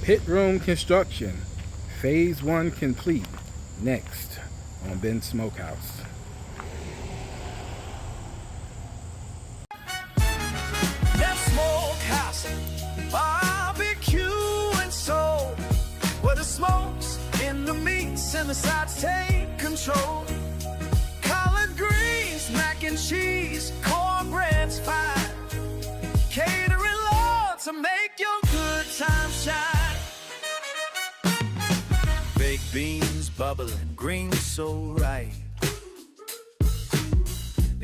Pit room construction, phase 1 complete. Next on Ben Smokehouse. That Smokehouse, barbecue and soul, where the smokes in the meats and the sides take control. Collard greens, mac and cheese, cornbread's fine. Catering lord to make your good time shine. Baked beans bubbling, greens so right.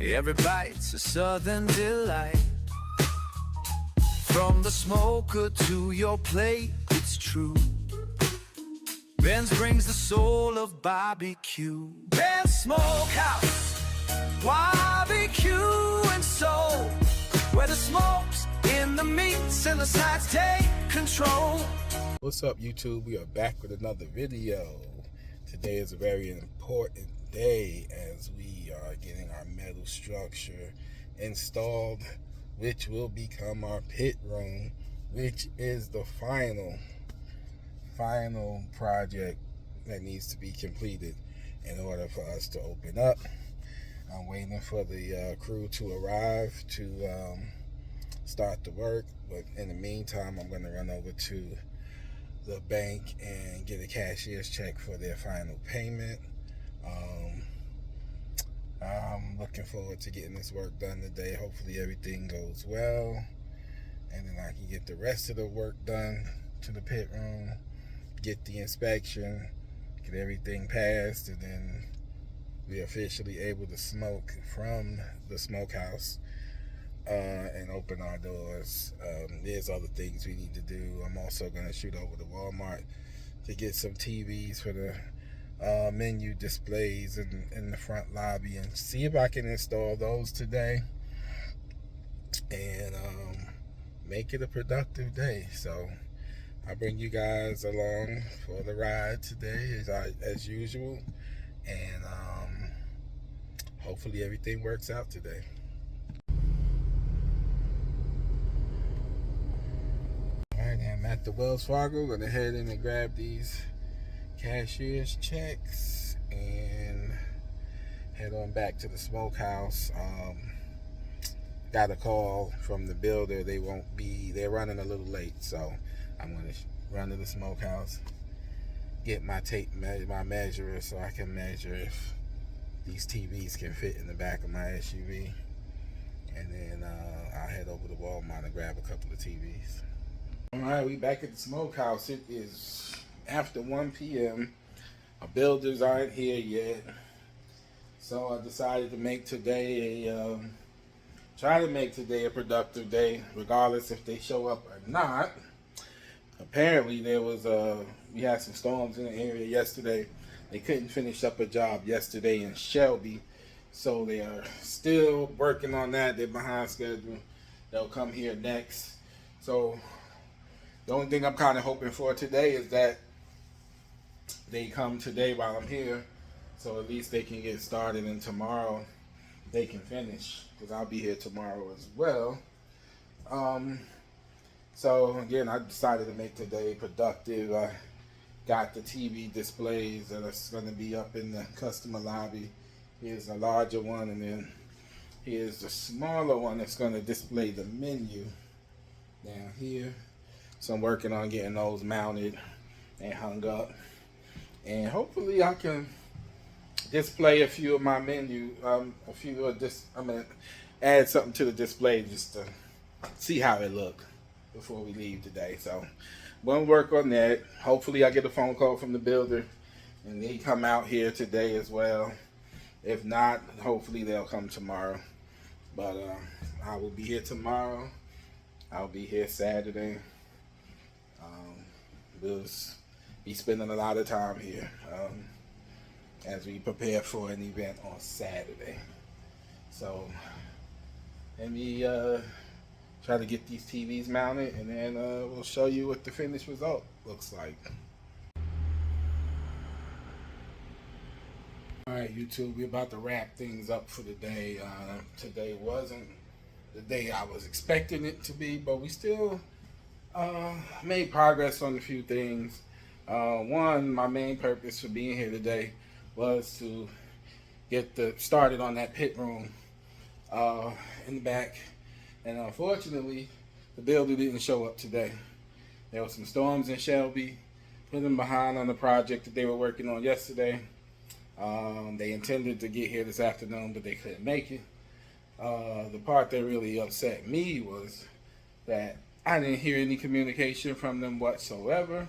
Every bite's a southern delight. From the smoker to your plate, it's true. Ben's brings the soul of barbecue. Ben's Smokehouse, barbecue and soul, where the smokes in the meats and the sides take control. What's up, YouTube? We are back with another video. Today is a very important day as we are getting our metal structure installed, which will become our pit room, which is the final project that needs to be completed in order for us to open up. I'm waiting for the crew to arrive to start the work, but in the meantime I'm going to run over to the bank and get a cashier's check for their final payment. I'm looking forward to getting this work done today. Hopefully everything goes well, and then I can get the rest of the work done to the pit room, get the inspection, get everything passed, and then be officially able to smoke from the smokehouse and open our doors. There's other things we need to do. I'm also going to shoot over to Walmart to get some TVs for the menu displays in the front lobby and see if I can install those today and make it a productive day. So I bring you guys along for the ride today as usual, and hopefully everything works out today. Alright, I'm at the Wells Fargo. Gonna head in and grab these cashier's checks and head on back to the smokehouse. Got a call from the builder. They're running a little late, so I'm gonna run to the smokehouse, get my measure so I can measure if these TVs can fit in the back of my SUV, and then I'll head over to Walmart and grab a couple of TVs. Alright, we back at the smokehouse. It is after 1 p.m. Our builders aren't here yet, so I decided to make today a productive day, regardless if they show up or not. Apparently we had some storms in the area yesterday. They couldn't finish up a job yesterday in Shelby, so they are still working on that. They're behind schedule. They'll come here next. So the only thing I'm kind of hoping for today is that they come today while I'm here, so at least they can get started, and tomorrow they can finish, because I'll be here tomorrow as well. So again, I decided to make today productive. I got the TV displays that are going to be up in the customer lobby. Here's a larger one, and then here's the smaller one that's going to display the menu down here. So I'm working on getting those mounted and hung up, and hopefully I can display a few of my menu, I'm gonna add something to the display just to see how it looks before we leave today. So I'm gonna work on that. Hopefully I get a phone call from the builder and they come out here today as well. If not, hopefully they'll come tomorrow. But I will be here tomorrow. I'll be here Saturday. We'll be spending a lot of time here as we prepare for an event on Saturday. So let me try to get these TVs mounted, and then we'll show you what the finished result looks like. Alright, YouTube, we're about to wrap things up for the day. Today wasn't the day I was expecting it to be, but we still Made progress on a few things. One, my main purpose for being here today was to started on that pit room in the back, and unfortunately, the builder didn't show up today. There were some storms in Shelby, put them behind on the project that they were working on yesterday. They intended to get here this afternoon, but they couldn't make it. The part that really upset me was that I didn't hear any communication from them whatsoever.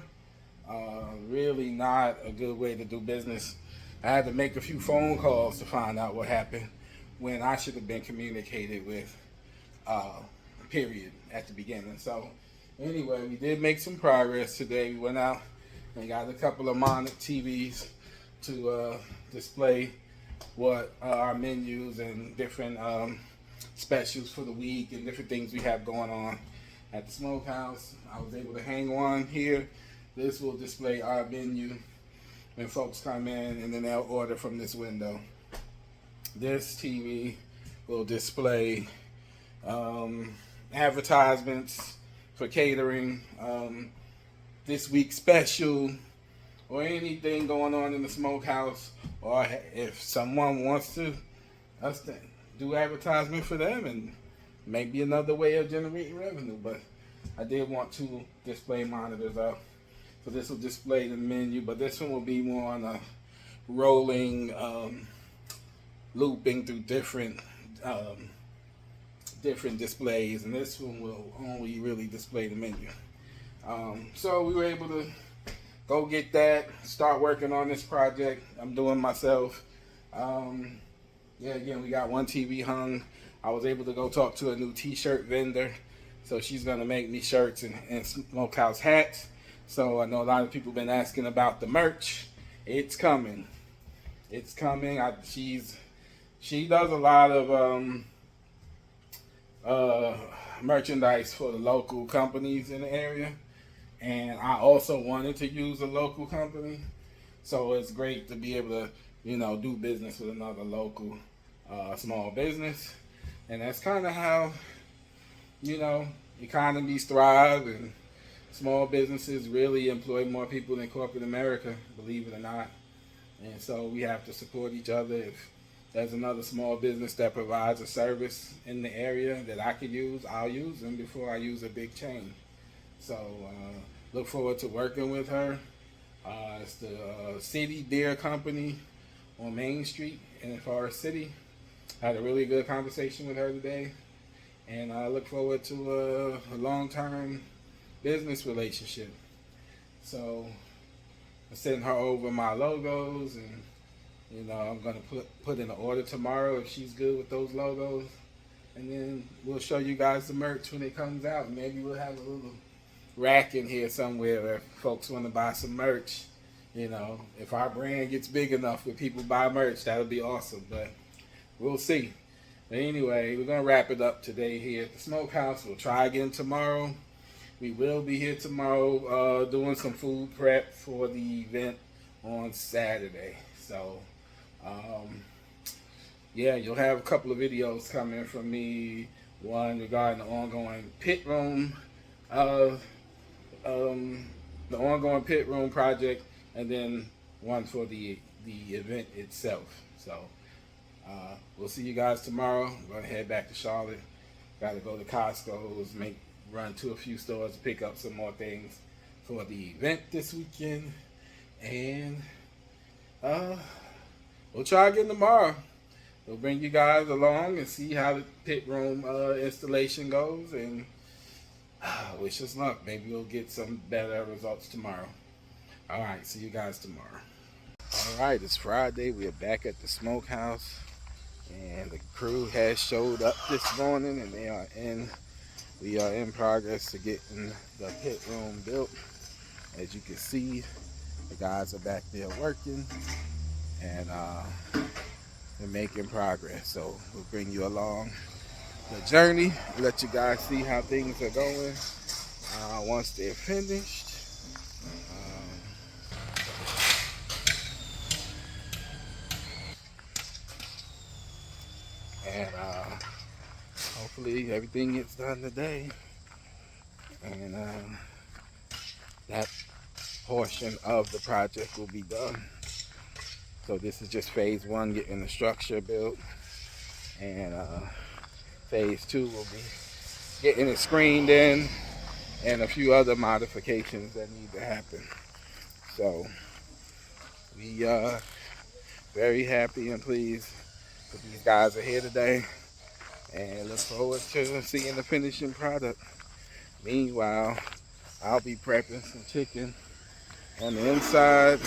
Really not a good way to do business. I had to make a few phone calls to find out what happened when I should have been communicated with, period, at the beginning. So anyway, we did make some progress today. We went out and got a couple of monitor TVs to display what our menus and different specials for the week and different things we have going on at the Smokehouse. I was able to hang one here. This will display our menu when folks come in, and then they'll order from this window. This TV will display advertisements for catering, this week's special, or anything going on in the Smokehouse, or if someone wants us to do advertisement for them, and maybe another way of generating revenue. But I did want to display monitors up. So this will display the menu, but this one will be more on a rolling, looping through different displays, and this one will only really display the menu. So we were able to go get that, start working on this project. I'm doing myself. Again, we got one TV hung. I was able to go talk to a new t-shirt vendor, so she's gonna make me shirts and Smokehouse hats. So I know a lot of people have been asking about the merch. It's coming. It's coming. She does a lot of merchandise for the local companies in the area, and I also wanted to use a local company. So it's great to be able to, do business with another local small business, and that's kind of how, economies thrive, and small businesses really employ more people than corporate America, believe it or not. And so we have to support each other. If there's another small business that provides a service in the area that I could use, I'll use them before I use a big chain. So look forward to working with her. It's the City Deer Company on Main Street in Forest City. I had a really good conversation with her today, and I look forward to a long-term business relationship. So I sent her over my logos, and I'm gonna put in an order tomorrow if she's good with those logos, and then we'll show you guys the merch when it comes out. Maybe we'll have a little rack in here somewhere if folks want to buy some merch. If our brand gets big enough where people buy merch, that'll be awesome, but we'll see. But anyway, we're gonna wrap it up today here at the Smokehouse. We'll try again tomorrow. We will be here tomorrow doing some food prep for the event on Saturday. So, you'll have a couple of videos coming from me. One regarding the ongoing pit room, project, and then one for the event itself. So, we'll see you guys tomorrow. I'm gonna head back to Charlotte. Got to go to Costco's, run to a few stores to pick up some more things for the event this weekend, and we'll try again tomorrow. We'll bring you guys along and see how the pit room installation goes, and wish us luck. Maybe we'll get some better results tomorrow. All right, see you guys tomorrow. All right, it's Friday. We're back at the Smokehouse, and the crew has showed up this morning, and we are in progress to getting the pit room built. As you can see, the guys are back there working, and they're making progress. So we'll bring you along the journey, let you guys see how things are going once they're finished. And hopefully everything gets done today. and that portion of the project will be done. So this is just phase one, getting the structure built, and phase two will be getting it screened in and a few other modifications that need to happen. So we are very happy and pleased that these guys are here today, and look forward to seeing the finishing product. Meanwhile, I'll be prepping some chicken on the inside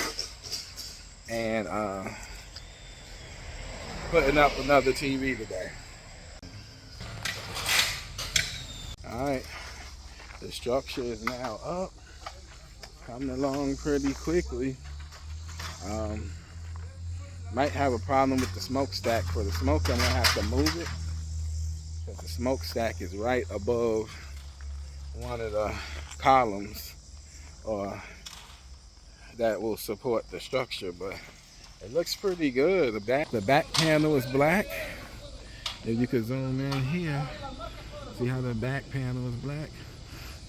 and putting up another TV today. Alright, the structure is now up, coming along pretty quickly. Might have a problem with the smokestack. For the smoke, I'm gonna have to move it, because the smokestack is right above one of the columns or that will support the structure, but it looks pretty good. The back panel is black. If you could zoom in here, see how the back panel is black.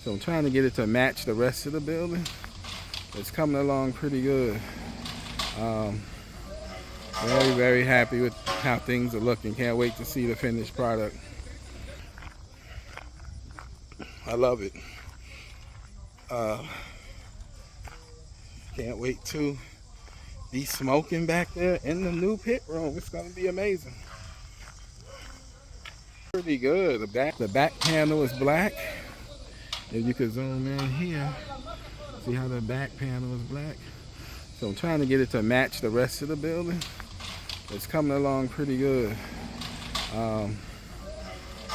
So I'm trying to get it to match the rest of the building. It's coming along pretty good. Very, very happy with how things are looking. Can't wait to see the finished product. I love it. Can't wait to be smoking back there in the new pit room. It's gonna be amazing. Pretty good. The back panel is black. If you could zoom in here, see how the back panel is black. So I'm trying to get it to match the rest of the building. It's coming along pretty good.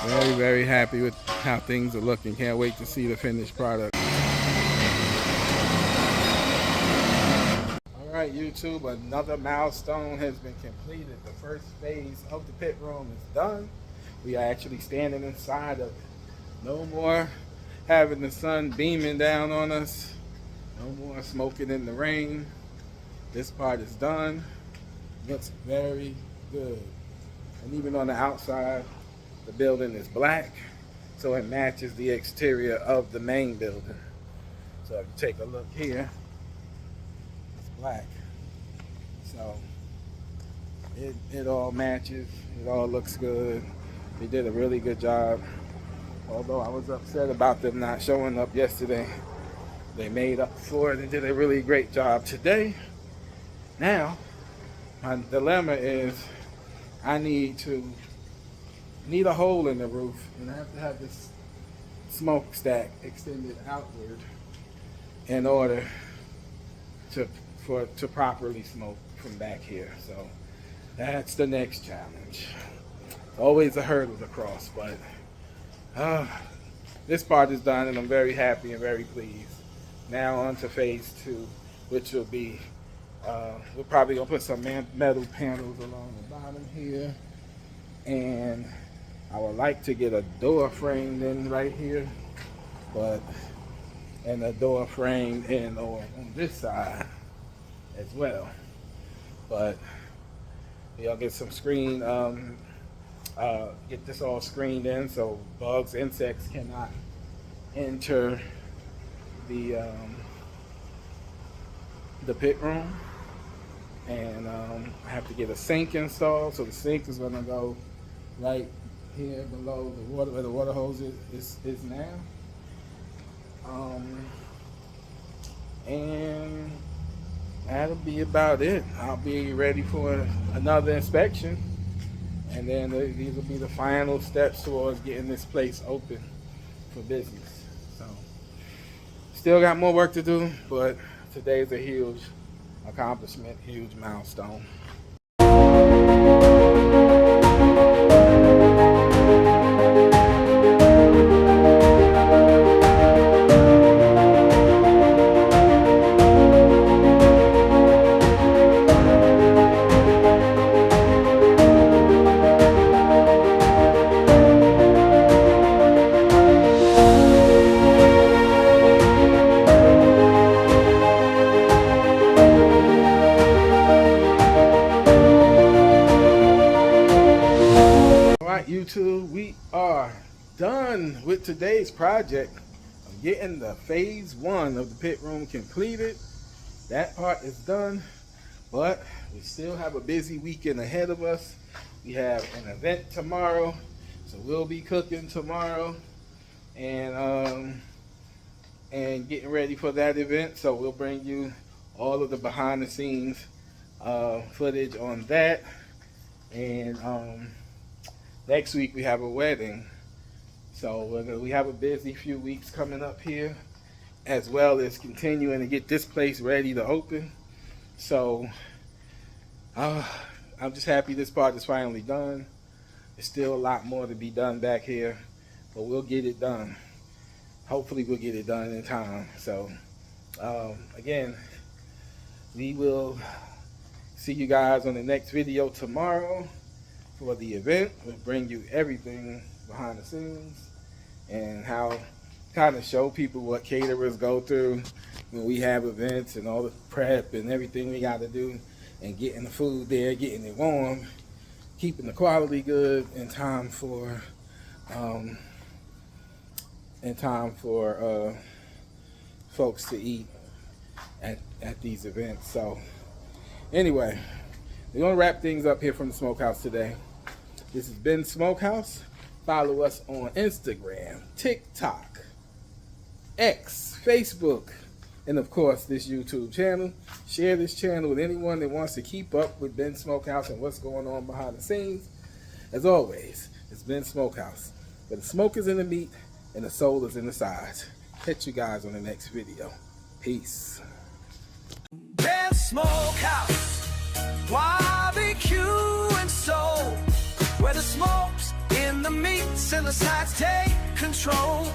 Very, very happy with how things are looking. Can't wait to see the finished product. Alright YouTube, another milestone has been completed. The first phase of the pit room is done. We are actually standing inside of it. No more having the sun beaming down on us. No more smoking in the rain. This part is done. Looks very good. And even on the outside, the building is black, so it matches the exterior of the main building. So if you take a look here, it's black. So it all matches. It all looks good. They did a really good job. Although I was upset about them not showing up yesterday, they made up for it and did a really great job today. Now, my dilemma is I need a hole in the roof, and I have to have this smokestack extended outward in order to properly smoke from back here. So that's the next challenge. Always a hurdle to cross, but this part is done, and I'm very happy and very pleased. Now on to phase two, which will be we're probably gonna put some metal panels along the bottom here, and I would like to get a door framed in right here, and a door framed in on this side as well. But we'll get some screen, get this all screened in so bugs, insects cannot enter the pit room. And I have to get a sink installed, so the sink is gonna go right here below the water, where the water hose is now. And that'll be about it. I'll be ready for another inspection, and then these will be the final steps towards getting this place open for business. So still got more work to do, but today's a huge accomplishment, huge milestone. YouTube, we are done with today's project. I'm getting the phase 1 of the pit room completed. That part is done, but we still have a busy weekend ahead of us. We have an event tomorrow, so we'll be cooking tomorrow and getting ready for that event. So we'll bring you all of the behind the scenes footage on that. And next week we have a wedding, so we have a busy few weeks coming up here, as well as continuing to get this place ready to open. So I'm just happy this part is finally done. There's still a lot more to be done back here, but we'll get it done. Hopefully we'll get it done in time. So again, we will see you guys on the next video tomorrow for the event. We'll bring you everything behind the scenes and how kind of show people what caterers go through when we have events and all the prep and everything we got to do, and getting the food there, getting it warm, keeping the quality good in time for folks to eat at these events. So anyway, we're gonna wrap things up here from the Smokehouse today. This has been Smokehouse. Follow us on Instagram, TikTok, X, Facebook, and of course this YouTube channel. Share this channel with anyone that wants to keep up with Ben Smokehouse and what's going on behind the scenes. As always, it's Ben Smokehouse, where the smoke is in the meat and the soul is in the sides. Catch you guys on the next video. Peace. Ben Smokehouse, barbecue and soul, where the smoke's in the meats and the sides take control.